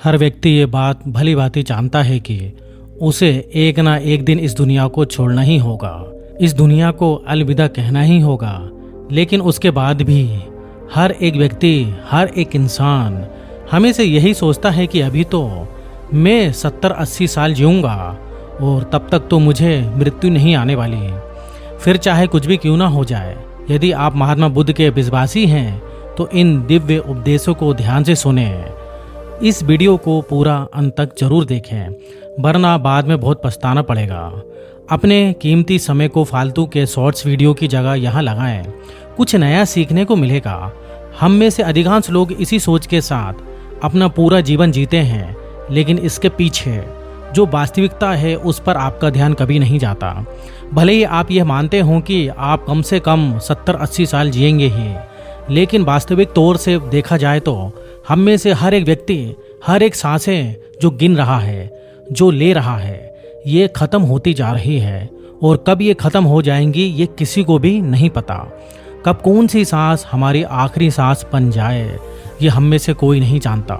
हर व्यक्ति ये बात भली भांति जानता है कि उसे एक ना एक दिन इस दुनिया को छोड़ना ही होगा, इस दुनिया को अलविदा कहना ही होगा। लेकिन उसके बाद भी हर एक व्यक्ति, हर एक इंसान हमें से यही सोचता है कि अभी तो मैं 70-80 साल जीऊँगा और तब तक तो मुझे मृत्यु नहीं आने वाली। फिर चाहे कुछ भी क्यों ना हो जाए। यदि आप महात्मा बुद्ध के विश्वासी हैं तो इन दिव्य उपदेशों को ध्यान से सुने। इस वीडियो को पूरा अंत तक जरूर देखें, वरना बाद में बहुत पछताना पड़ेगा। अपने कीमती समय को फालतू के शॉर्ट्स वीडियो की जगह यहाँ लगाएं, कुछ नया सीखने को मिलेगा। हम में से अधिकांश लोग इसी सोच के साथ अपना पूरा जीवन जीते हैं, लेकिन इसके पीछे जो वास्तविकता है उस पर आपका ध्यान कभी नहीं जाता। भले ही आप यह मानते हों कि आप कम से कम 70-80 साल जिएंगे ही, लेकिन वास्तविक तौर से देखा जाए तो हम में से हर एक व्यक्ति, हर एक सांसें जो गिन रहा है, जो ले रहा है, ये खत्म होती जा रही है। और कब ये खत्म हो जाएंगी ये किसी को भी नहीं पता। कब कौन सी सांस हमारी आखिरी सांस बन जाए ये हम में से कोई नहीं जानता।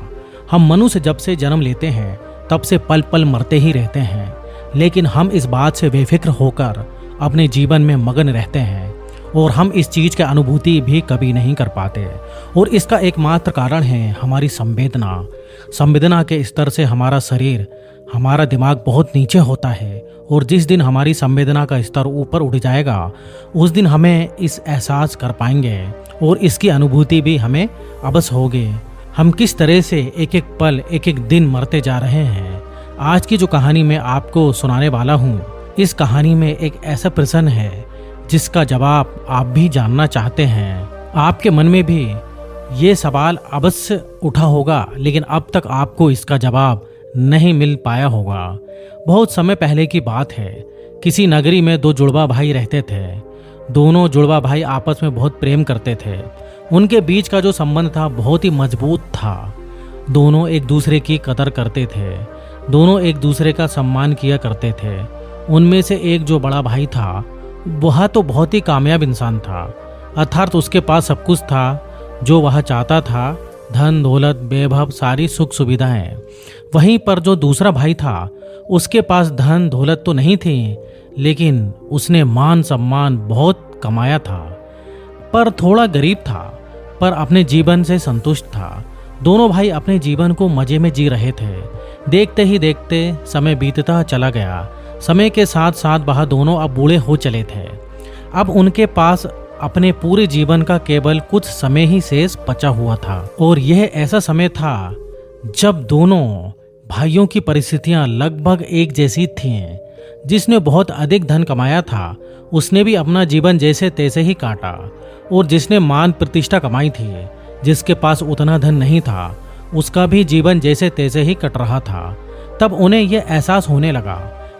हम मनुष्य जब से जन्म लेते हैं तब से पल पल मरते ही रहते हैं, लेकिन हम इस बात से बेफिक्र होकर अपने जीवन में मगन रहते हैं और हम इस चीज़ की अनुभूति भी कभी नहीं कर पाते। और इसका एकमात्र कारण है हमारी संवेदना के स्तर से हमारा शरीर, हमारा दिमाग बहुत नीचे होता है। और जिस दिन हमारी संवेदना का स्तर ऊपर उठ जाएगा उस दिन हमें इस एहसास कर पाएंगे और इसकी अनुभूति भी हमें अवश्य होगी। हम किस तरह से एक एक पल, एक एक दिन मरते जा रहे हैं। आज की जो कहानी मैं आपको सुनाने वाला हूँ, इस कहानी में एक ऐसा प्रश्न है जिसका जवाब आप भी जानना चाहते हैं। आपके मन में भी ये सवाल अवश्य उठा होगा, लेकिन अब तक आपको इसका जवाब नहीं मिल पाया होगा। बहुत समय पहले की बात है। किसी नगरी में दो जुड़वा भाई रहते थे। दोनों जुड़वा भाई आपस में बहुत प्रेम करते थे। उनके बीच का जो संबंध था बहुत ही मजबूत था। दोनों एक दूसरे की कदर करते थे, दोनों एक दूसरे का सम्मान किया करते थे। उनमें से एक जो बड़ा भाई था वह तो बहुत ही कामयाब इंसान था, अर्थात उसके पास सब कुछ था जो वह चाहता था, धन दौलत वैभव सारी सुख सुविधाएं। वहीं पर जो दूसरा भाई था उसके पास धन दौलत तो नहीं थी, लेकिन उसने मान सम्मान बहुत कमाया था, पर थोड़ा गरीब था, पर अपने जीवन से संतुष्ट था। दोनों भाई अपने जीवन को मजे में जी रहे थे। देखते ही देखते समय बीतता चला गया। समय के साथ साथ वह दोनों अब बूढ़े हो चले थे। अब उनके पास अपने पूरे जीवन का केवल कुछ समय ही शेष बचा हुआ था। और यह ऐसा समय था जब दोनों भाइयों की परिस्थितियां लगभग एक जैसी थीं। जिसने बहुत अधिक धन कमाया था उसने भी अपना जीवन जैसे तैसे ही काटा, और जिसने मान प्रतिष्ठा कमाई थी, जिसके पास उतना धन नहीं था, उसका भी जीवन जैसे तैसे ही कट रहा था। तब उन्हें यह एहसास होने लगा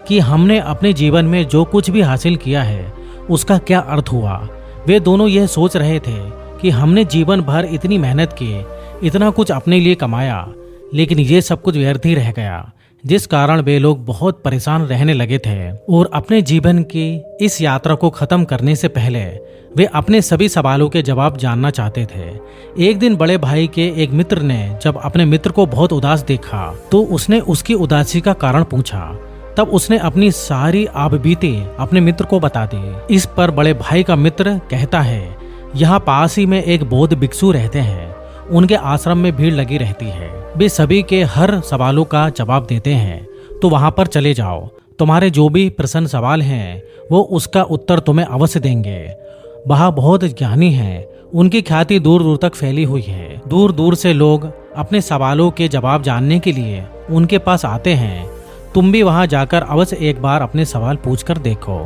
कि हमने अपने जीवन में जो कुछ भी हासिल किया है उसका क्या अर्थ हुआ। वे दोनों यह सोच रहे थे कि हमने जीवन भर इतनी मेहनत की, इतना कुछ अपने लिए कमाया, लेकिन ये सब कुछ व्यर्थ ही रह गया। जिस कारण वे लोग बहुत परेशान रहने लगे थे और अपने जीवन की इस यात्रा को खत्म करने से पहले वे अपने सभी सवालों के जवाब जानना चाहते थे। एक दिन बड़े भाई के एक मित्र ने जब अपने मित्र को बहुत उदास देखा तो उसने उसकी उदासी का कारण पूछा। तब उसने अपनी सारी आपबीती अपने मित्र को बता दी। इस पर बड़े भाई का मित्र कहता है, यहाँ पास ही में एक बौद्ध भिक्षु रहते हैं, उनके आश्रम में भीड़ लगी रहती है, वे सभी के हर सवालों का जवाब देते हैं, तो वहां पर चले जाओ। तुम्हारे जो भी प्रश्न सवाल हैं वो उसका उत्तर तुम्हें अवश्य देंगे। वह बहुत ज्ञानी हैं, उनकी ख्याति दूर दूर तक फैली हुई है। दूर दूर से लोग अपने सवालों के जवाब जानने के लिए उनके पास आते हैं। तुम भी वहां जाकर अवश्य एक बार अपने सवाल पूछकर देखो,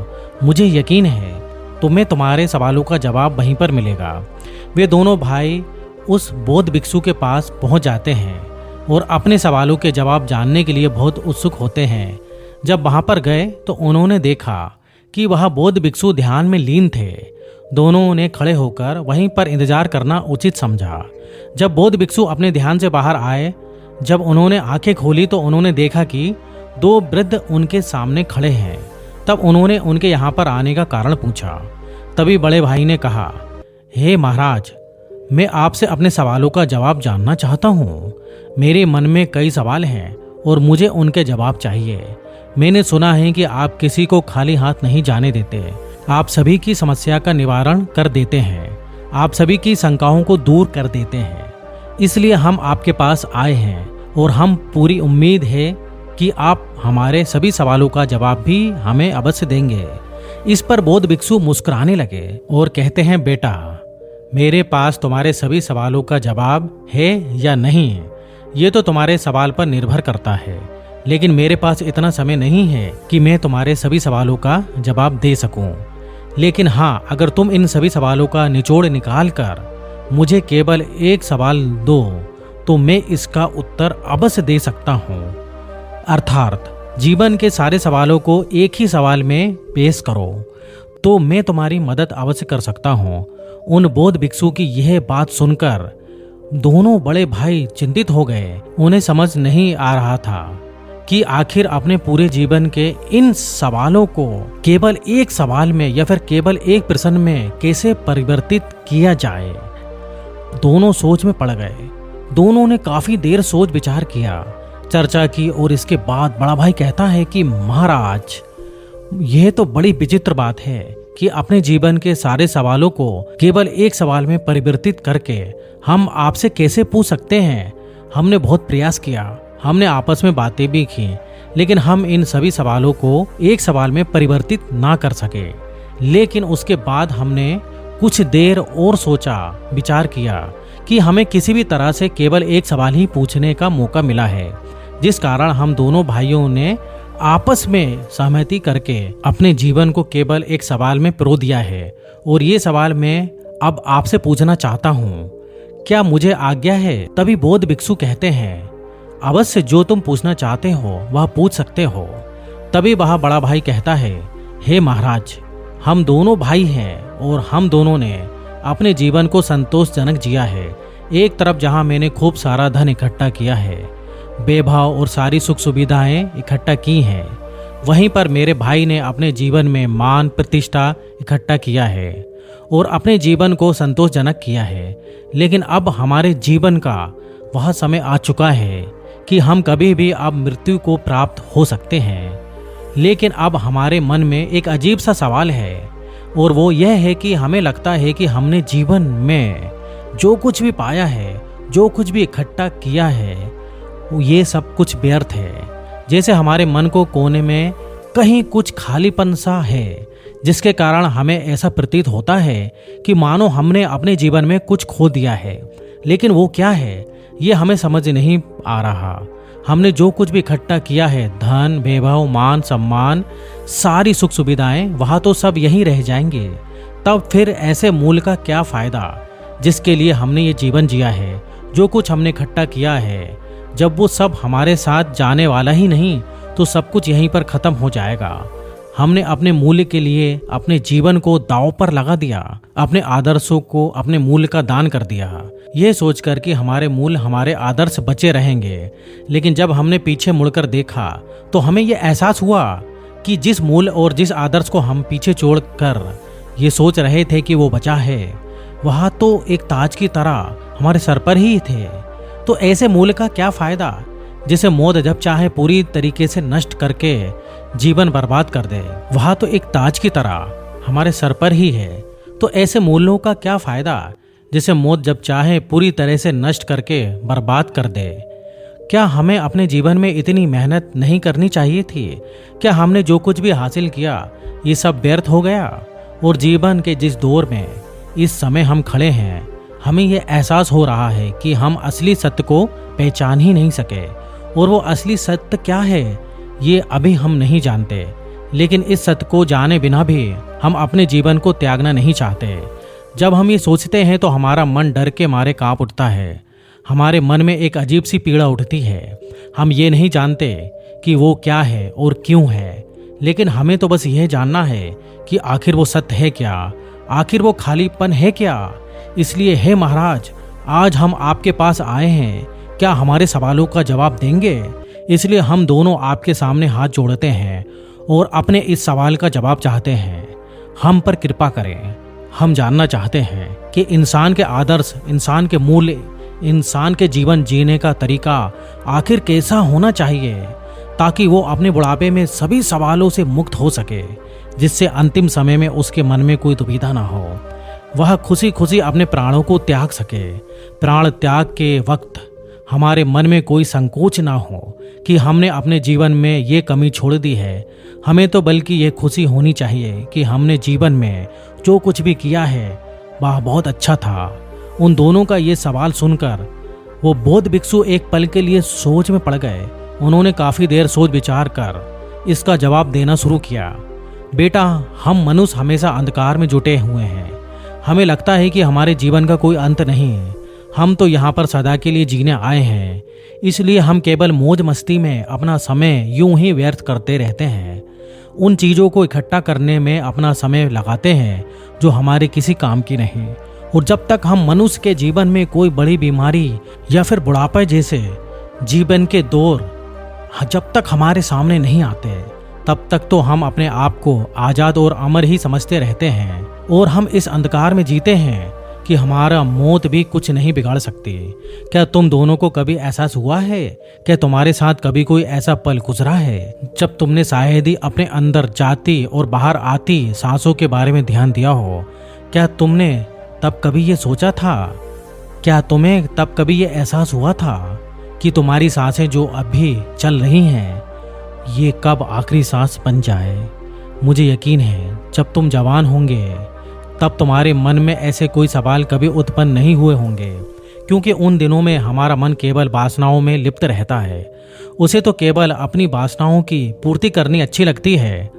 मुझे यकीन है तुम्हें तुम्हारे सवालों का जवाब वहीं पर मिलेगा। वे दोनों भाई उस बौद्ध भिक्षु के पास पहुंच जाते हैं और अपने सवालों के जवाब जानने के लिए बहुत उत्सुक होते हैं। जब वहां पर गए तो उन्होंने देखा कि वह बौद्ध भिक्षु ध्यान में लीन थे। दोनों ने खड़े होकर वहीं पर इंतजार करना उचित समझा। जब बौद्ध भिक्षु अपने ध्यान से बाहर आए, जब उन्होंने आंखें खोली तो उन्होंने देखा कि दो वृद्ध उनके सामने खड़े हैं। तब उन्होंने उनके यहाँ पर आने का कारण पूछा। तभी बड़े भाई ने कहा, हे महाराज, मैं आपसे अपने सवालों का जवाब जानना चाहता हूँ। मेरे मन में कई सवाल हैं और मुझे उनके जवाब चाहिए। मैंने सुना है कि आप किसी को खाली हाथ नहीं जाने देते। आप सभी की समस्या का निवारण कर देते हैं। आप सभी की शंकाओं को दूर कर देते हैं। इसलिए हम आपके पास आए हैं और हम पूरी उम्मीद है कि आप हमारे सभी सवालों का जवाब भी हमें अवश्य देंगे। इस पर बौद्ध भिक्षु मुस्कुराने लगे और कहते हैं, बेटा, मेरे पास तुम्हारे सभी सवालों का जवाब है या नहीं, ये तो तुम्हारे सवाल पर निर्भर करता है। लेकिन मेरे पास इतना समय नहीं है कि मैं तुम्हारे सभी सवालों का जवाब दे सकूं। लेकिन हाँ, अगर तुम इन सभी सवालों का निचोड़ निकाल कर मुझे केवल एक सवाल दो तो मैं इसका उत्तर अवश्य दे सकता हूँ। अर्थात जीवन के सारे सवालों को एक ही सवाल में पेश करो तो मैं तुम्हारी मदद अवश्य कर सकता हूँ। उन बौद्ध भिक्षु की यह बात सुनकर दोनों बड़े भाई चिंतित हो गए। उन्हें समझ नहीं आ रहा था कि आखिर अपने पूरे जीवन के इन सवालों को केवल एक सवाल में या फिर केवल एक प्रश्न में कैसे परिवर्तित किया जाए। दोनों सोच में पड़ गए। दोनों ने काफी देर सोच विचार किया, चर्चा की और इसके बाद बड़ा भाई कहता है कि महाराज, यह तो बड़ी विचित्र बात है कि अपने जीवन के सारे सवालों को केवल एक सवाल में परिवर्तित करके हम आपसे कैसे पूछ सकते हैं। हमने बहुत प्रयास किया, हमने आपस में बातें भी की, लेकिन हम इन सभी सवालों को एक सवाल में परिवर्तित ना कर सके। लेकिन उसके बाद हमने कुछ देर और सोचा विचार किया कि हमें किसी भी तरह से केवल एक सवाल ही पूछने का मौका मिला है, जिस कारण हम दोनों भाइयों ने आपस में सहमति करके अपने जीवन को केवल एक सवाल में पिरो दिया है। और ये सवाल मैं अब आपसे पूछना चाहता हूँ, क्या मुझे आज्ञा है? तभी बौद्ध भिक्षु कहते हैं, अवश्य, जो तुम पूछना चाहते हो वह पूछ सकते हो। तभी वह बड़ा भाई कहता है, हे महाराज, हम दोनों भाई हैं और हम दोनों ने अपने जीवन को संतोषजनक जिया है। एक तरफ जहां मैंने खूब सारा धन इकट्ठा किया है, बेभाव और सारी सुख सुविधाएं इकट्ठा की हैं, वहीं पर मेरे भाई ने अपने जीवन में मान प्रतिष्ठा इकट्ठा किया है और अपने जीवन को संतोषजनक किया है। लेकिन अब हमारे जीवन का वह समय आ चुका है कि हम कभी भी अब मृत्यु को प्राप्त हो सकते हैं। लेकिन अब हमारे मन में एक अजीब सा सवाल है और वो यह है कि हमें लगता है कि हमने जीवन में जो कुछ भी पाया है, जो कुछ भी इकट्ठा किया है, ये सब कुछ व्यर्थ है। जैसे हमारे मन को कोने में कहीं कुछ खालीपन सा है, जिसके कारण हमें ऐसा प्रतीत होता है कि मानो हमने अपने जीवन में कुछ खो दिया है। लेकिन वो क्या है, ये हमें समझ नहीं आ रहा। हमने जो कुछ भी इकट्ठा किया है, धन, वैभव, मान, सम्मान, सारी सुख सुविधाएं, वहाँ तो सब यहीं रह जाएंगे। तब फिर ऐसे मूल का क्या फायदा जिसके लिए हमने ये जीवन जिया है? जो कुछ हमने इकट्ठा किया है, जब वो सब हमारे साथ जाने वाला ही नहीं तो सब कुछ यहीं पर खत्म हो जाएगा। हमने अपने मूल्य के लिए अपने जीवन को दांव पर लगा दिया, अपने आदर्शों को अपने मूल्य का दान कर दिया, ये सोचकर कि हमारे मूल्य हमारे आदर्श बचे रहेंगे। लेकिन जब हमने पीछे मुड़कर देखा तो हमें यह एहसास हुआ कि जिस मूल्य और जिस आदर्श को हम पीछे छोड़कर ये सोच रहे थे कि वो बचा है, वह तो एक ताज की तरह हमारे सर पर ही थे। तो ऐसे मूल्य का क्या फायदा जिसे मौत जब चाहे पूरी तरीके से नष्ट करके जीवन बर्बाद कर दे? वह तो एक ताज की तरह हमारे सर पर ही है। तो ऐसे मूल्यों का क्या फायदा जिसे मौत जब चाहे पूरी तरह से नष्ट करके बर्बाद कर दे? क्या हमें अपने जीवन में इतनी मेहनत नहीं करनी चाहिए थी? क्या हमने जो कुछ भी हासिल किया ये सब व्यर्थ हो गया? और जीवन के जिस दौर में इस समय हम खड़े हैं, हमें यह एहसास हो रहा है कि हम असली सत्य को पहचान ही नहीं सके। और वो असली सत्य क्या है ये अभी हम नहीं जानते। लेकिन इस सत्य को जाने बिना भी हम अपने जीवन को त्यागना नहीं चाहते। जब हम ये सोचते हैं तो हमारा मन डर के मारे कांप उठता है। हमारे मन में एक अजीब सी पीड़ा उठती है। हम ये नहीं जानते कि वो क्या है और क्यों है, लेकिन हमें तो बस यह जानना है कि आखिर वो सत्य है क्या, आखिर वो खालीपन है क्या। इसलिए हे महाराज, आज हम आपके पास आए हैं, क्या हमारे सवालों का जवाब देंगे? इसलिए हम दोनों आपके सामने हाथ जोड़ते हैं और अपने इस सवाल का जवाब चाहते हैं। हम पर कृपा करें। हम जानना चाहते हैं कि इंसान के आदर्श, इंसान के मूल्य, इंसान के जीवन जीने का तरीका आखिर कैसा होना चाहिए, ताकि वो अपने बुढ़ापे में सभी सवालों से मुक्त हो सके, जिससे अंतिम समय में उसके मन में कोई दुविधा ना हो, वह खुशी खुशी अपने प्राणों को त्याग सके। प्राण त्याग के वक्त हमारे मन में कोई संकोच ना हो कि हमने अपने जीवन में ये कमी छोड़ दी है। हमें तो बल्कि ये खुशी होनी चाहिए कि हमने जीवन में जो कुछ भी किया है वह बहुत अच्छा था। उन दोनों का ये सवाल सुनकर वो बौद्ध भिक्षु एक पल के लिए सोच में पड़ गए। उन्होंने काफ़ी देर सोच विचार कर इसका जवाब देना शुरू किया। बेटा, हम मनुष्य हमेशा अंधकार में जुटे हुए हैं। हमें लगता है कि हमारे जीवन का कोई अंत नहीं है। हम तो यहाँ पर सदा के लिए जीने आए हैं, इसलिए हम केवल मौज मस्ती में अपना समय यूं ही व्यर्थ करते रहते हैं। उन चीज़ों को इकट्ठा करने में अपना समय लगाते हैं जो हमारे किसी काम की नहीं। और जब तक हम मनुष्य के जीवन में कोई बड़ी बीमारी या फिर बुढ़ापा जैसे जीवन के दौर जब तक हमारे सामने नहीं आते, तब तक तो हम अपने आप को आज़ाद और अमर ही समझते रहते हैं और हम इस अंधकार में जीते हैं कि हमारा मौत भी कुछ नहीं बिगाड़ सकती। क्या तुम दोनों को कभी एहसास हुआ है? क्या तुम्हारे साथ कभी कोई ऐसा पल गुजरा है जब तुमने शायद ही अपने अंदर जाती और बाहर आती सांसों के बारे में ध्यान दिया हो? क्या तुमने तब कभी ये सोचा था? क्या तुम्हें तब कभी ये एहसास हुआ था कि तुम्हारी सांसें जो अभी चल रही हैं ये कब आखिरी सांस बन जाए? मुझे यकीन है जब तुम जवान होंगे तब तुम्हारे मन में ऐसे कोई सवाल कभी उत्पन्न नहीं हुए होंगे, क्योंकि उन दिनों में हमारा मन केवल वासनाओं में लिप्त रहता है। उसे तो केवल अपनी वासनाओं की पूर्ति करनी अच्छी लगती है।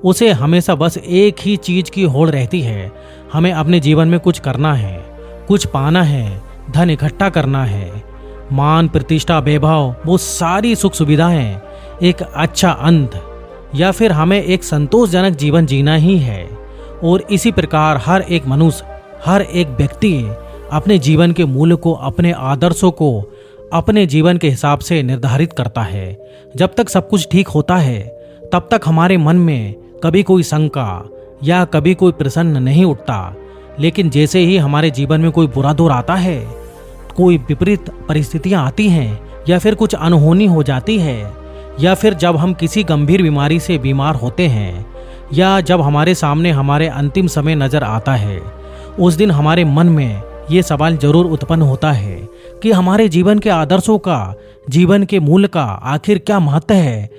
उसे हमेशा बस एक ही चीज की होड़ रहती है, हमें अपने जीवन में कुछ करना है, कुछ पाना है, धन इकट्ठा करना है, मान प्रतिष्ठा वैभव, वो सारी सुख सुविधाएं, एक अच्छा अंत, या फिर हमें एक संतोषजनक जीवन जीना ही है। और इसी प्रकार हर एक मनुष्य, हर एक व्यक्ति अपने जीवन के मूल्य को, अपने आदर्शों को अपने जीवन के हिसाब से निर्धारित करता है। जब तक सब कुछ ठीक होता है तब तक हमारे मन में कभी कोई शंका या कभी कोई प्रश्न नहीं उठता। लेकिन जैसे ही हमारे जीवन में कोई बुरा दौर आता है, कोई विपरीत परिस्थितियां आती हैं, या फिर कुछ अनहोनी हो जाती है, या फिर जब हम किसी गंभीर बीमारी से बीमार होते हैं, या जब हमारे सामने हमारे अंतिम समय नजर आता है, उस दिन हमारे मन में ये सवाल जरूर उत्पन्न होता है कि हमारे जीवन के आदर्शों का, जीवन के मूल्य का आखिर क्या महत्व है।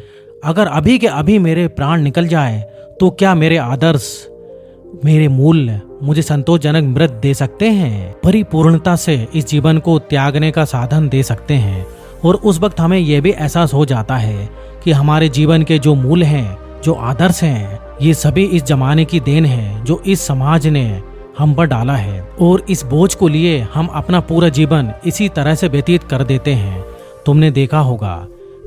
अगर अभी के अभी मेरे प्राण निकल जाए तो क्या मेरे आदर्श, मेरे मूल्य मुझे संतोषजनक मृत्यु दे सकते हैं, परिपूर्णता से इस जीवन को त्यागने का साधन दे सकते हैं। और उस वक्त हमें यह भी एहसास हो जाता है कि हमारे जीवन के जो मूल्य हैं, जो आदर्श हैं, ये सभी इस जमाने की देन है जो इस समाज ने हम पर डाला है। और इस बोझ को लिए हम अपना पूरा जीवन इसी तरह से व्यतीत कर देते हैं। तुमने देखा होगा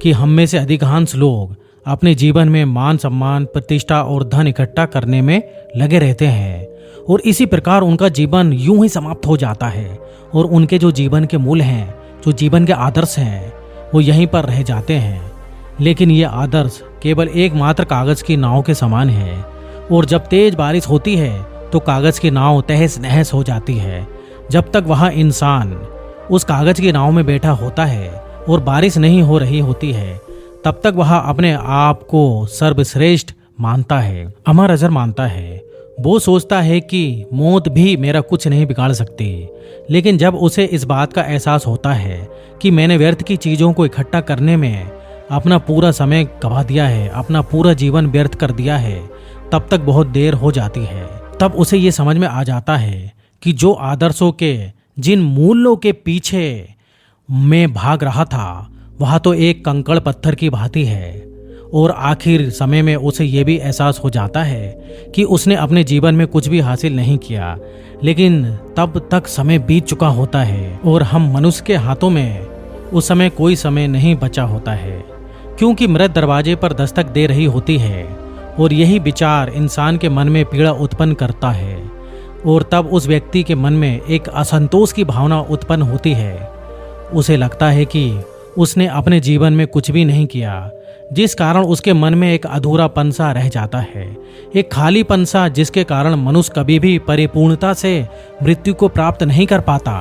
कि हम में से अधिकांश लोग अपने जीवन में मान सम्मान, प्रतिष्ठा और धन इकट्ठा करने में लगे रहते हैं, और इसी प्रकार उनका जीवन यूं ही समाप्त हो जाता है और उनके जो जीवन के मूल्य हैं, जो जीवन के आदर्श हैं, वो यहीं पर रह जाते हैं। लेकिन ये आदर्श केवल एकमात्र कागज की नाव के समान है, और जब तेज बारिश होती है तो कागज की नाव तहस नहस हो जाती है। जब तक वह इंसान उस कागज की नाव में बैठा होता है और बारिश नहीं हो रही होती है, तब तक वह अपने आप को सर्वश्रेष्ठ मानता है, अमर अजर मानता है। वो सोचता है कि मौत भी मेरा कुछ नहीं बिगाड़ सकती। लेकिन जब उसे इस बात का एहसास होता है कि मैंने व्यर्थ की चीज़ों को इकट्ठा करने में अपना पूरा समय गवा दिया है, अपना पूरा जीवन व्यर्थ कर दिया है, तब तक बहुत देर हो जाती है। तब उसे ये समझ में आ जाता है कि जो आदर्शों के, जिन मूल्यों के पीछे मैं भाग रहा था, वह तो एक कंकड़ पत्थर की भांति है। और आखिर समय में उसे ये भी एहसास हो जाता है कि उसने अपने जीवन में कुछ भी हासिल नहीं किया। लेकिन तब तक समय बीत चुका होता है और हम मनुष्य के हाथों में उस समय कोई समय नहीं बचा होता है, क्योंकि मृत्यु दरवाजे पर दस्तक दे रही होती है। और यही विचार इंसान के मन में पीड़ा उत्पन्न करता है, और तब उस व्यक्ति के मन में एक असंतोष की भावना उत्पन्न होती है। उसे लगता है कि उसने अपने जीवन में कुछ भी नहीं किया, जिस कारण उसके मन में एक अधूरापन सा रह जाता है, एक खालीपन सा, जिसके कारण मनुष्य कभी भी परिपूर्णता से मृत्यु को प्राप्त नहीं कर पाता,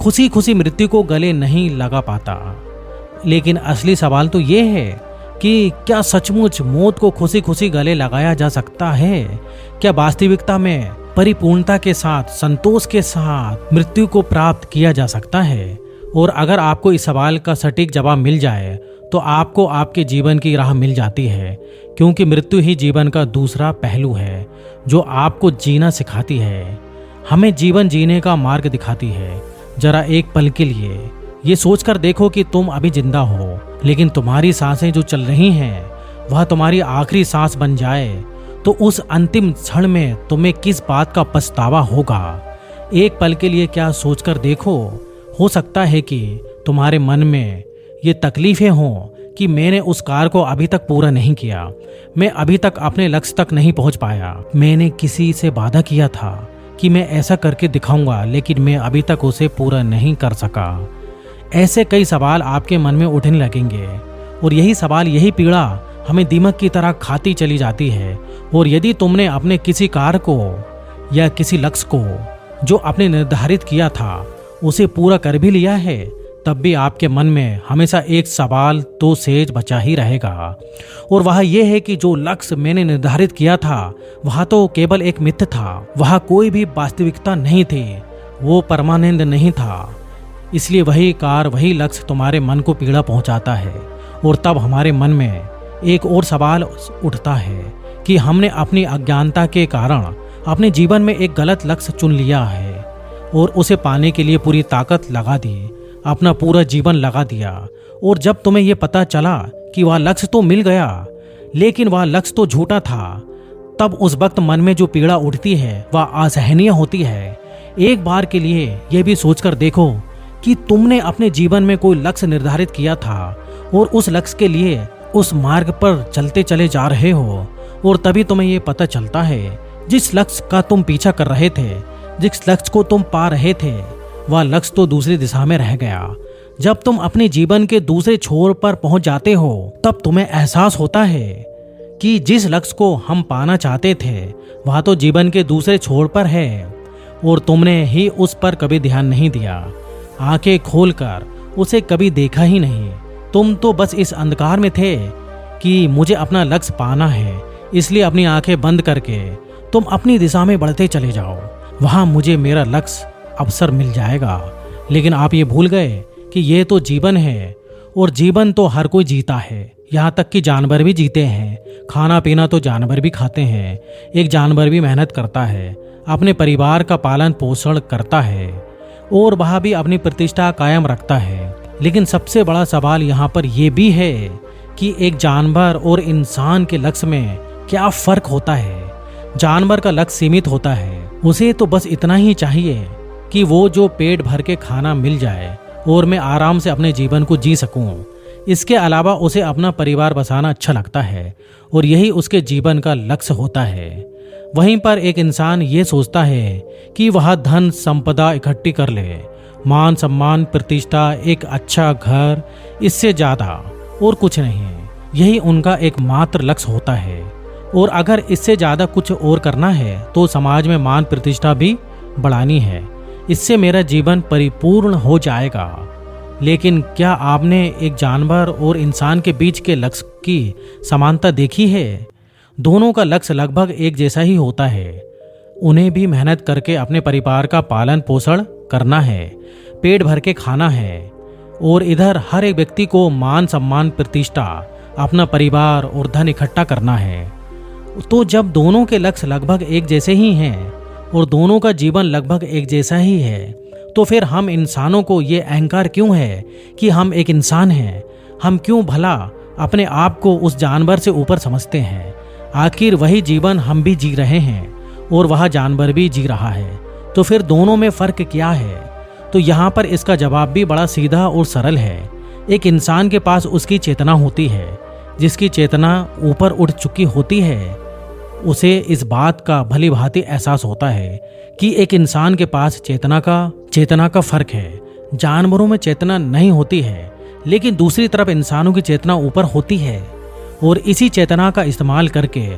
खुशी खुशी मृत्यु को गले नहीं लगा पाता। लेकिन असली सवाल तो ये है कि क्या सचमुच मौत को खुशी खुशी गले लगाया जा सकता है? क्या वास्तविकता में परिपूर्णता के साथ, संतोष के साथ मृत्यु को प्राप्त किया जा सकता है? और अगर आपको इस सवाल का सटीक जवाब मिल जाए तो आपको आपके जीवन की राह मिल जाती है, क्योंकि मृत्यु ही जीवन का दूसरा पहलू है जो आपको जीना सिखाती है, हमें जीवन जीने का मार्ग दिखाती है। जरा एक पल के लिए ये सोचकर देखो कि तुम अभी जिंदा हो, लेकिन तुम्हारी सांसें जो चल रही हैं वह तुम्हारी आखिरी सांस बन जाए तो उस अंतिम क्षण में तुम्हें किस बात का पछतावा होगा? एक पल के लिए क्या सोचकर देखो। हो सकता है कि तुम्हारे मन में ये तकलीफें हों कि मैंने उस कार्य को अभी तक पूरा नहीं किया, मैं अभी तक अपने लक्ष्य तक नहीं पहुंच पाया, मैंने किसी से वादा किया था कि मैं ऐसा करके दिखाऊंगा, लेकिन मैं अभी तक उसे पूरा नहीं कर सका। ऐसे कई सवाल आपके मन में उठने लगेंगे और यही सवाल, यही पीड़ा हमें दीमक की तरह खाती चली जाती है। और यदि तुमने अपने किसी कार्य को या किसी लक्ष्य को जो आपने निर्धारित किया था उसे पूरा कर भी लिया है, तब भी आपके मन में हमेशा एक सवाल तो शेष बचा ही रहेगा, और वह यह है कि जो लक्ष्य मैंने निर्धारित किया था वह तो केवल एक मिथ्या था, वह कोई भी वास्तविकता नहीं थी, वो परमानेंट नहीं था। इसलिए वही कार्य, वही लक्ष्य तुम्हारे मन को पीड़ा पहुंचाता है। और तब हमारे मन में एक और सवाल उठता है कि हमने अपनी अज्ञानता के कारण अपने जीवन में एक गलत लक्ष्य चुन लिया है और उसे पाने के लिए पूरी ताकत लगा दी, अपना पूरा जीवन लगा दिया। और जब तुम्हें यह पता चला कि वह लक्ष्य तो मिल गया लेकिन वह लक्ष्य तो झूठा था, तब उस वक्त मन में जो पीड़ा उठती है वह असहनीय होती है। एक बार के लिए यह भी सोचकर देखो कि तुमने अपने जीवन में कोई लक्ष्य निर्धारित किया था और उस लक्ष्य के लिए उस मार्ग पर चलते चले जा रहे हो, और तभी तुम्हें यह पता चलता है जिस लक्ष्य का तुम पीछा कर रहे थे, जिस लक्ष्य को तुम पा रहे थे, वह लक्ष्य तो दूसरी दिशा में रह गया। जब तुम अपने जीवन के दूसरे छोर पर पहुंच जाते हो तब तुम्हें एहसास होता है कि जिस लक्ष्य को हम पाना चाहते थे वह तो जीवन के दूसरे छोर पर है और तुमने ही उस पर कभी ध्यान नहीं दिया, आंखें खोलकर उसे कभी देखा ही नहीं। तुम तो बस इस अंधकार में थे कि मुझे अपना लक्ष्य पाना है, इसलिए अपनी आंखें बंद करके तुम अपनी दिशा में बढ़ते चले जाओ, वहां मुझे मेरा लक्ष्य अवसर मिल जाएगा। लेकिन आप ये भूल गए कि ये तो जीवन है और जीवन तो हर कोई जीता है, यहाँ तक कि जानवर भी जीते हैं। खाना पीना तो जानवर भी खाते हैं, एक जानवर भी मेहनत करता है, अपने परिवार का पालन पोषण करता है और वह भी अपनी प्रतिष्ठा कायम रखता है। लेकिन सबसे बड़ा सवाल यहाँ पर यह भी है कि एक जानवर और इंसान के लक्ष्य में क्या फर्क होता है। जानवर का लक्ष्य सीमित होता है, उसे तो बस इतना ही चाहिए कि वो जो पेट भर के खाना मिल जाए और मैं आराम से अपने जीवन को जी सकूं। इसके अलावा उसे अपना परिवार बसाना अच्छा लगता है और यही उसके जीवन का लक्ष्य होता है। वहीं पर एक इंसान ये सोचता है कि वह धन संपदा इकट्ठी कर ले, मान सम्मान प्रतिष्ठा, एक अच्छा घर, इससे ज्यादा और कुछ नहीं। यही उनका एकमात्र लक्ष्य होता है और अगर इससे ज्यादा कुछ और करना है तो समाज में मान प्रतिष्ठा भी बढ़ानी है, इससे मेरा जीवन परिपूर्ण हो जाएगा। लेकिन क्या आपने एक जानवर और इंसान के बीच के लक्ष्य की समानता देखी है? दोनों का लक्ष्य लगभग एक जैसा ही होता है। उन्हें भी मेहनत करके अपने परिवार का पालन पोषण करना है, पेट भर के खाना है, और इधर हर एक व्यक्ति को मान सम्मान प्रतिष्ठा, अपना परिवार और धन इकट्ठा करना है। तो जब दोनों के लक्ष्य लगभग एक जैसे ही हैं और दोनों का जीवन लगभग एक जैसा ही है, तो फिर हम इंसानों को ये अहंकार क्यों है कि हम एक इंसान हैं? हम क्यों भला अपने आप को उस जानवर से ऊपर समझते हैं? आखिर वही जीवन हम भी जी रहे हैं और वह जानवर भी जी रहा है, तो फिर दोनों में फर्क क्या है? तो यहाँ पर इसका जवाब भी बड़ा सीधा और सरल है। एक इंसान के पास उसकी चेतना होती है, जिसकी चेतना ऊपर उठ चुकी होती है, उसे इस बात का भली भांति एहसास होता है कि एक इंसान के पास चेतना का फर्क है। जानवरों में चेतना नहीं होती है, लेकिन दूसरी तरफ इंसानों की चेतना ऊपर होती है और इसी चेतना का इस्तेमाल करके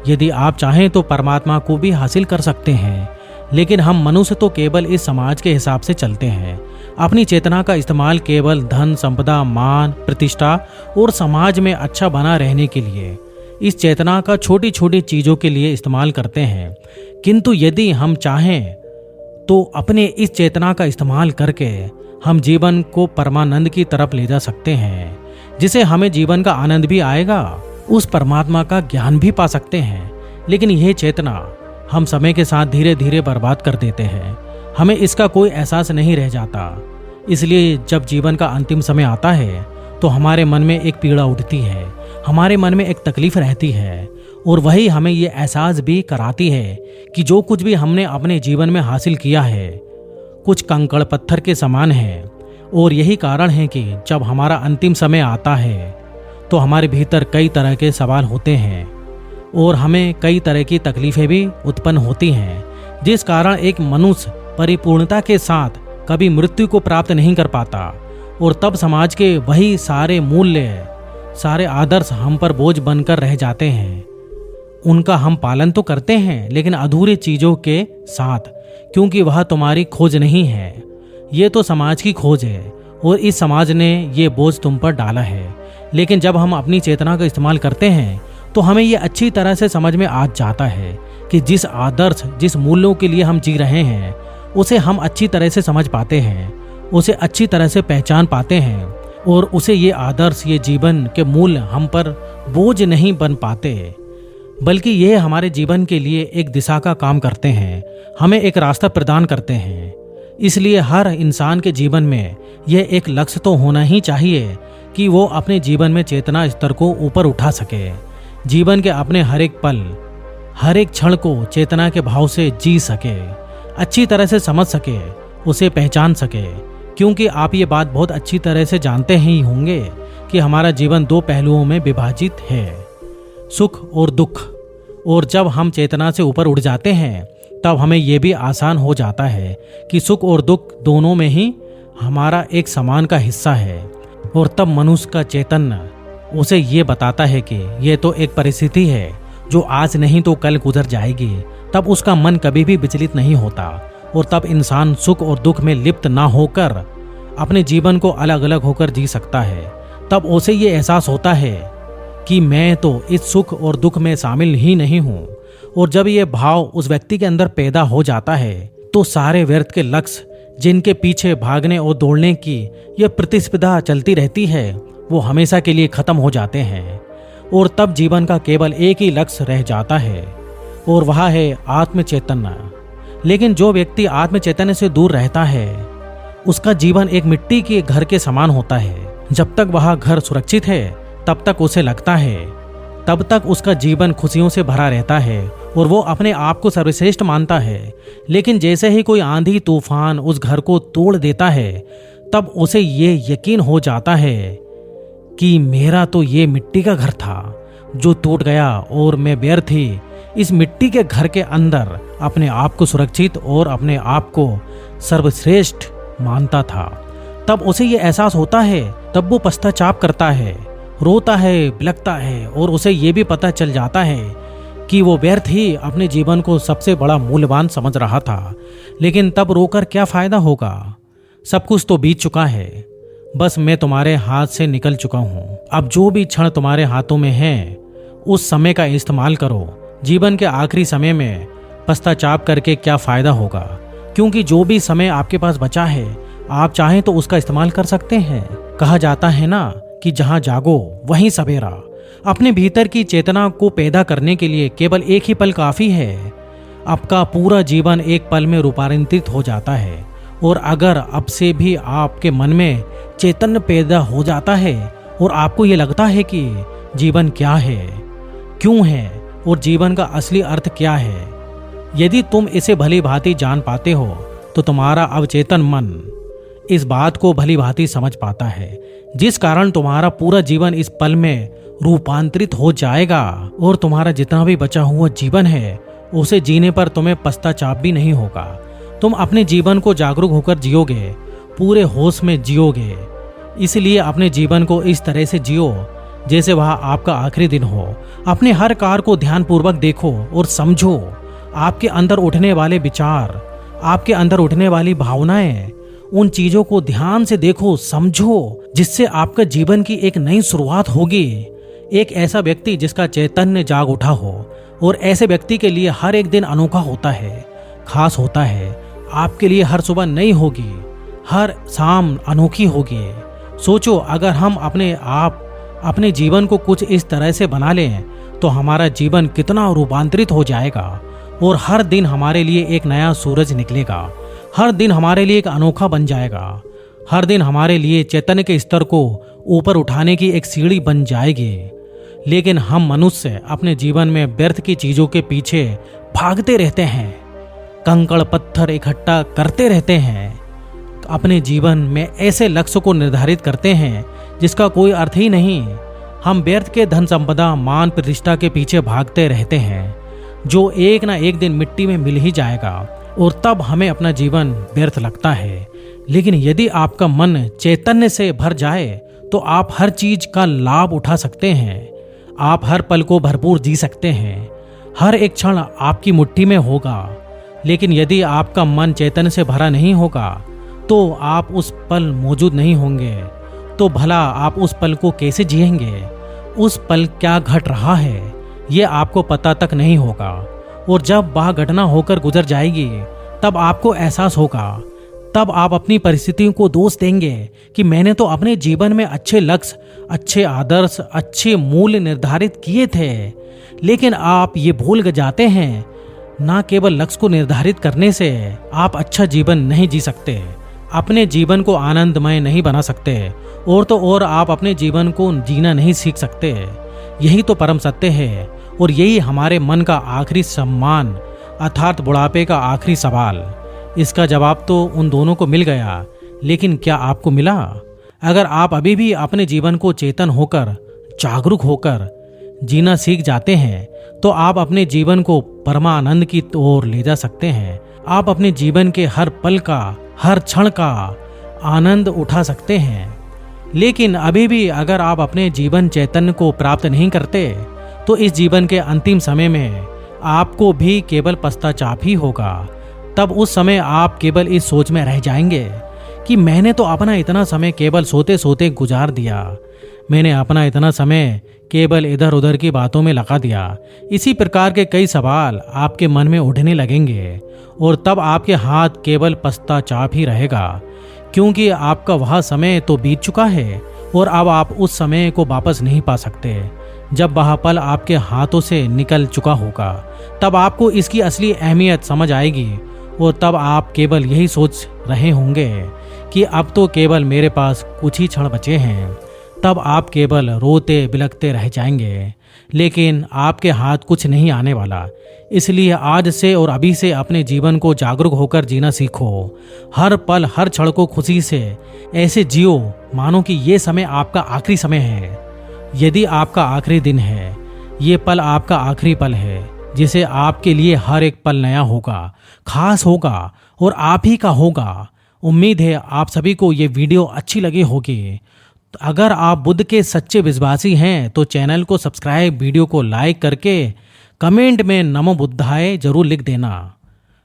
यदि आप चाहें तो परमात्मा को भी हासिल कर सकते हैं। लेकिन हम मनुष्य तो केवल इस समाज के हिसाब से चलते हैं। अपनी चेतना का इस्तेमाल केवल धन संपदा, मान, प्रतिष्ठा और समाज में अच्छा बना रहने के लिए इस चेतना का छोटी छोटी चीज़ों के लिए इस्तेमाल करते हैं। किंतु यदि हम चाहें तो अपने इस चेतना का इस्तेमाल करके हम जीवन को परमानंद की तरफ ले जा सकते हैं, जिसे हमें जीवन का आनंद भी आएगा, उस परमात्मा का ज्ञान भी पा सकते हैं। लेकिन यह चेतना हम समय के साथ धीरे धीरे बर्बाद कर देते हैं। हमें इसका कोई एहसास नहीं रह जाता। इसलिए जब जीवन का अंतिम समय आता है तो हमारे मन में एक पीड़ा उठती है, हमारे मन में एक तकलीफ रहती है और वही हमें ये एहसास भी कराती है कि जो कुछ भी हमने अपने जीवन में हासिल किया है कुछ कंकड़ पत्थर के समान है। और यही कारण है कि जब हमारा अंतिम समय आता है तो हमारे भीतर कई तरह के सवाल होते हैं और हमें कई तरह की तकलीफें भी उत्पन्न होती हैं, जिस कारण एक मनुष्य परिपूर्णता के साथ कभी मृत्यु को प्राप्त नहीं कर पाता। और तब समाज के वही सारे मूल्य, सारे आदर्श हम पर बोझ बनकर रह जाते हैं। उनका हम पालन तो करते हैं लेकिन अधूरी चीज़ों के साथ, क्योंकि वह तुम्हारी खोज नहीं है, ये तो समाज की खोज है और इस समाज ने ये बोझ तुम पर डाला है। लेकिन जब हम अपनी चेतना का इस्तेमाल करते हैं तो हमें ये अच्छी तरह से समझ में आ जाता है कि जिस आदर्श, जिस मूल्यों के लिए हम जी रहे हैं उसे हम अच्छी तरह से समझ पाते हैं, उसे अच्छी तरह से पहचान पाते हैं और उसे ये आदर्श, ये जीवन के मूल्य हम पर बोझ नहीं बन पाते, बल्कि ये हमारे जीवन के लिए एक दिशा का काम करते हैं, हमें एक रास्ता प्रदान करते हैं। इसलिए हर इंसान के जीवन में यह एक लक्ष्य तो होना ही चाहिए कि वो अपने जीवन में चेतना स्तर को ऊपर उठा सके, जीवन के अपने हर एक पल, हर एक क्षण को चेतना के भाव से जी सके, अच्छी तरह से समझ सके, उसे पहचान सके। क्योंकि आप ये बात बहुत अच्छी तरह से जानते ही होंगे कि हमारा जीवन दो पहलुओं में विभाजित है, सुख और दुख। और जब हम चेतना से ऊपर उठ जाते हैं तब हमें यह भी आसान हो जाता है कि सुख और दुख दोनों में ही हमारा एक समान का हिस्सा है। और तब मनुष्य का चैतन्य उसे ये बताता है कि यह तो एक परिस्थिति है जो आज नहीं तो कल गुजर जाएगी। तब उसका मन कभी भी विचलित नहीं होता और तब इंसान सुख और दुख में लिप्त ना होकर अपने जीवन को अलग अलग होकर जी सकता है। तब उसे ये एहसास होता है कि मैं तो इस सुख और दुख में शामिल ही नहीं हूँ। और जब ये भाव उस व्यक्ति के अंदर पैदा हो जाता है तो सारे व्यर्थ के लक्ष्य जिनके पीछे भागने और दौड़ने की यह प्रतिस्पर्धा चलती रहती है वो हमेशा के लिए खत्म हो जाते हैं और तब जीवन का केवल एक ही लक्ष्य रह जाता है और वह है आत्म चैतन्य। लेकिन जो व्यक्ति आत्म चैतन्य से दूर रहता है उसका जीवन एक मिट्टी के घर के समान होता है। जब तक वह घर सुरक्षित है तब तक उसे लगता है, तब तक उसका जीवन खुशियों से भरा रहता है और वो अपने आप को सर्वश्रेष्ठ मानता है। लेकिन जैसे ही कोई आंधी तूफान उस घर को तोड़ देता है तब उसे ये यकीन हो जाता है कि मेरा तो ये मिट्टी का घर था जो टूट गया और मैं व्यर्थ ही इस मिट्टी के घर के अंदर अपने आप को सुरक्षित और अपने आप को सर्वश्रेष्ठ मानता था। तब उसे ये एहसास होता है, तब वो पश्चाताप करता है, रोता है, बिलखता है और उसे ये भी पता चल जाता है कि वो व्यर्थ ही अपने जीवन को सबसे बड़ा मूल्यवान समझ रहा था। लेकिन तब रोकर क्या फायदा होगा, सब कुछ तो बीत चुका है, बस मैं तुम्हारे हाथ से निकल चुका हूँ। अब जो भी क्षण तुम्हारे हाथों में है उस समय का इस्तेमाल करो। जीवन के आखिरी समय में पश्चाताप करके क्या फायदा होगा, क्योंकि जो भी समय आपके पास बचा है आप चाहें तो उसका इस्तेमाल कर सकते हैं। कहा जाता है ना कि जहाँ जागो वहीं सवेरा। अपने भीतर की चेतना को पैदा करने के लिए केवल एक ही पल काफी है। आपका पूरा जीवन एक पल में रूपांतरित हो जाता है। और अगर अब से भी आपके मन में चैतन्य पैदा हो जाता है और आपको ये लगता है कि जीवन क्या है, क्यों है और जीवन का असली अर्थ क्या है, यदि तुम इसे भली भांति जान पाते हो तो तुम्हारा अवचेतन मन इस बात को भली भांति समझ पाता है, जिस कारण तुम्हारा पूरा जीवन इस पल में रूपांतरित हो जाएगा और तुम्हारा जितना भी बचा हुआ जीवन है उसे जीने पर तुम्हें पश्चाताप भी नहीं होगा। तुम अपने जीवन को जागरूक होकर जियोगे, पूरे होश में जियोगे इसलिए अपने जीवन को इस तरह से जियो जैसे वह आपका आखिरी दिन हो। अपने हर कार्य को ध्यानपूर्वक देखो और समझो। आपके अंदर उठने वाले विचार, आपके अंदर उठने वाली भावनाएं, उन चीजों को ध्यान से देखो, समझो, जिससे आपका जीवन की एक नई शुरुआत होगी। एक ऐसा व्यक्ति जिसका चैतन्य जाग उठा हो, और ऐसे व्यक्ति के लिए हर एक दिन अनोखा होता है, खास होता है। आपके लिए हर सुबह नई होगी, हर शाम अनोखी होगी। सोचो, अगर हम अपने जीवन को कुछ इस तरह से बना लें तो हमारा जीवन कितना रूपांतरित हो जाएगा, और हर दिन हमारे लिए एक नया सूरज निकलेगा। हर दिन हमारे लिए एक अनोखा बन जाएगा। हर दिन हमारे लिए चैतन्य के स्तर को ऊपर उठाने की एक सीढ़ी बन जाएगी। लेकिन हम मनुष्य अपने जीवन में व्यर्थ की चीजों के पीछे भागते रहते हैं, कंकड़ पत्थर इकट्ठा करते रहते हैं, अपने जीवन में ऐसे लक्ष्य को निर्धारित करते हैं जिसका कोई अर्थ ही नहीं। हम व्यर्थ के धन संपदा, मान प्रतिष्ठा के पीछे भागते रहते हैं, जो एक ना एक दिन मिट्टी में मिल ही जाएगा, और तब हमें अपना जीवन व्यर्थ लगता है। लेकिन यदि आपका मन चैतन्य से भर जाए तो आप हर चीज का लाभ उठा सकते हैं। आप हर पल को भरपूर जी सकते हैं। हर एक क्षण आपकी मुट्ठी में होगा। लेकिन यदि आपका मन चैतन्य से भरा नहीं होगा तो आप उस पल मौजूद नहीं होंगे। तो भला आप उस पल को कैसे जिएंगे? उस पल क्या घट रहा है ये आपको पता तक नहीं होगा, और जब वह घटना होकर गुजर जाएगी तब आपको एहसास होगा। तब आप अपनी परिस्थितियों को दोष देंगे कि मैंने तो अपने जीवन में अच्छे लक्ष्य, अच्छे आदर्श, अच्छे मूल्य निर्धारित किए थे। लेकिन आप ये भूल जाते हैं, ना केवल लक्ष्य को निर्धारित करने से आप अच्छा जीवन नहीं जी सकते, अपने जीवन को आनंदमय नहीं बना सकते, और तो और आप अपने जीवन को जीना नहीं सीख सकते। यही तो परम सत्य है, और यही हमारे मन का आखिरी सम्मान, अर्थात बुढ़ापे का आखिरी सवाल। इसका जवाब तो उन दोनों को मिल गया, लेकिन क्या आपको मिला? अगर आप अभी भी अपने जीवन को चेतन होकर, जागरूक होकर जीना सीख जाते हैं तो आप अपने जीवन को परमानंद की ओर ले जा सकते हैं। आप अपने जीवन के हर पल का, हर क्षण का आनंद उठा सकते हैं। लेकिन अभी भी अगर आप अपने जीवन चैतन्य को प्राप्त नहीं करते तो इस जीवन के अंतिम समय में आपको भी केवल पश्चाताप ही होगा। तब उस समय आप केवल इस सोच में रह जाएंगे कि मैंने तो अपना इतना समय केवल सोते सोते गुजार दिया, मैंने अपना इतना समय केवल इधर उधर की बातों में लगा दिया। इसी प्रकार के कई सवाल आपके मन में उठने लगेंगे, और तब आपके हाथ केवल पश्चाताप ही रहेगा, क्योंकि आपका वह समय तो बीत चुका है और अब आप उस समय को वापस नहीं पा सकते। जब वह पल आपके हाथों से निकल चुका होगा तब आपको इसकी असली अहमियत समझ आएगी, और तब आप केवल यही सोच रहे होंगे कि अब तो केवल मेरे पास कुछ ही क्षण बचे हैं। तब आप केवल रोते बिलखते रह जाएंगे, लेकिन आपके हाथ कुछ नहीं आने वाला। इसलिए आज से और अभी से अपने जीवन को जागरूक होकर जीना सीखो। हर पल, हर क्षण को खुशी से ऐसे जियो मानो कि ये समय आपका आखिरी समय है। यदि आपका आखिरी दिन है, ये पल आपका आखिरी पल है, जिसे आपके लिए हर एक पल नया होगा, खास होगा और आप ही का होगा। उम्मीद है आप सभी को ये वीडियो अच्छी लगी होगी। अगर आप बुद्ध के सच्चे विश्वासी हैं तो चैनल को सब्सक्राइब, वीडियो को लाइक करके कमेंट में नमो बुद्धाय जरूर लिख देना।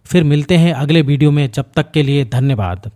फिर मिलते हैं अगले वीडियो में, जब तक के लिए धन्यवाद।